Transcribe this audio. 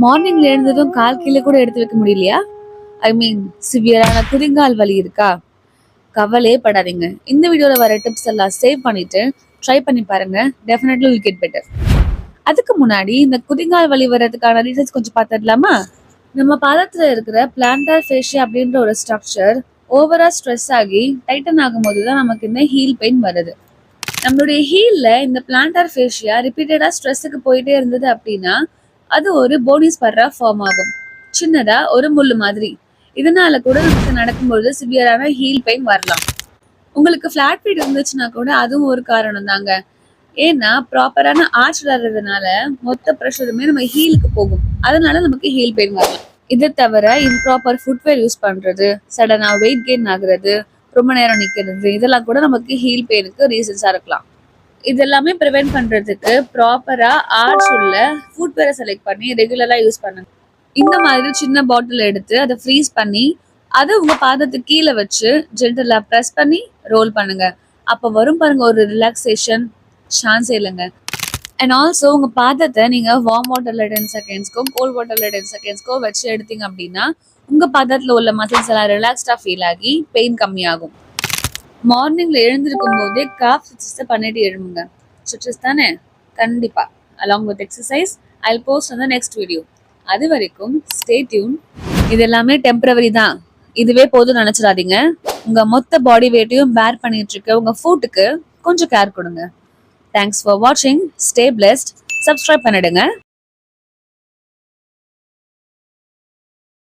மார்னிங்ல எழுந்ததும் கால் கீழே கூட எடுத்து வைக்க முடியலையா? ஐ மீன் சிவியரான குதிங்கால் வலி இருக்கா? கவலையே படாதீங்க. இந்த வீடியோல வர டிப்ஸ் எல்லாம் சேவ் பண்ணிட்டு ட்ரை பண்ணி பாருங்க. Definitely will get better. அதுக்கு முன்னாடி இந்த குதிங்கால் வலி வர்றதுக்கான ரீசன்ஸ் கொஞ்சம் பார்த்துடலாமா? நம்ம பாதத்துல இருக்கிற பிளான்டார் ஃபேஷியா அப்படின்ற ஒரு ஸ்ட்ரக்சர் ஓவரா ஸ்ட்ரெஸ் ஆகி டைட்டன் ஆகும்போது தான் நமக்கு இந்த ஹீல் பெயின் வருது. நம்மளுடைய ஹீல்ல இந்த பிளான்டார் ஃபேஷியா ரிப்பீட்டடா ஸ்ட்ரெஸ்ஸுக்கு போயிட்டே இருந்தது அப்படின்னா அது ஒரு போனி ஸ்பர்ரா ஃபார்ம் ஆகும். சின்னதா ஒரு முள்ளு மாதிரி. இதனால கூட நமக்கு நடக்கும்போது சிவியரான ஹீல் பெயின் வரலாம். உங்களுக்கு ஃபிளாட் ஃபீட் இருந்துச்சுன்னா கூட அதுவும் ஒரு காரணம் தாங்க. ஏன்னா ப்ராப்பரான ஆர்ச் வர்றதுனால மொத்த ப்ரெஷருமே நம்ம ஹீலுக்கு போகும். அதனால நமக்கு ஹீல் பெயின் வரலாம். இதை தவிர இம்ப்ராப்பர் ஃபுட்வேர் யூஸ் பண்றது, சடனா வெயிட் கெயின் ஆகுறது, ரொம்ப நேரம் நிக்கிறது, இதெல்லாம் கூட நமக்கு ஹீல் பெயினுக்கு ரீசன்ஸா இருக்கலாம். இதெல்லாமே ப்ரிவென்ட் பண்றதுக்கு ப்ராப்பரா ஆர்ச் உள்ள ஃபுட்வேரை செலக்ட் பண்ணி ரெகுலரா யூஸ் பண்ணுங்க. இந்த மாதிரி சின்ன பாட்டில் எடுத்து அதை ஃப்ரீஸ் பண்ணி அதை உங்க பாதத்துக்கு கீழே வச்சு ஜென்டலா ப்ரெஸ் பண்ணி ரோல் பண்ணுங்க. அப்ப வரும் பாருங்க ஒரு ரிலாக்ஸேஷன், சான்ஸே இல்லைங்க. அண்ட் ஆல்சோ உங்க பாதத்தை நீங்க வார்ம் வாட்டர்ல 10 செகண்ட்ஸ்க்கோ கோல்ட் வாட்டர்ல 10 செகண்ட்ஸ்க்கோ வச்சு எடுத்தீங்க அப்படின்னா உங்க பாதத்துல உள்ள மசில்ஸ் எல்லாம் ரிலாக்ஸ்டா ஃபீல் ஆகி பெயின் கம்மியாகும். மார்னிங்ல எழுந்திருக்கும் போதே காஃப் ஸ்ட்ரெச்சஸ் பண்ணிட்டு எழுமுங்க. ஸ்ட்ரெச்சஸ் தானே? கண்டிப்பா. Along with exercise I post on the next video. அது வரைக்கும் ஸ்டே டியூன். இது எல்லாமே டெம்பரவரி தான். இதுவே போதும் நினைச்சிடாதீங்க. உங்க மொத்த பாடி வெயிட்டையும் பேர் பண்ணிட்டு இருக்க உங்க ஃபுட்டுக்கு கொஞ்சம் கேர் கொடுங்க. தேங்க்ஸ் ஃபார் வாட்சிங். Stay blessed. சப்ஸ்கிரைப் பண்ணிடுங்க.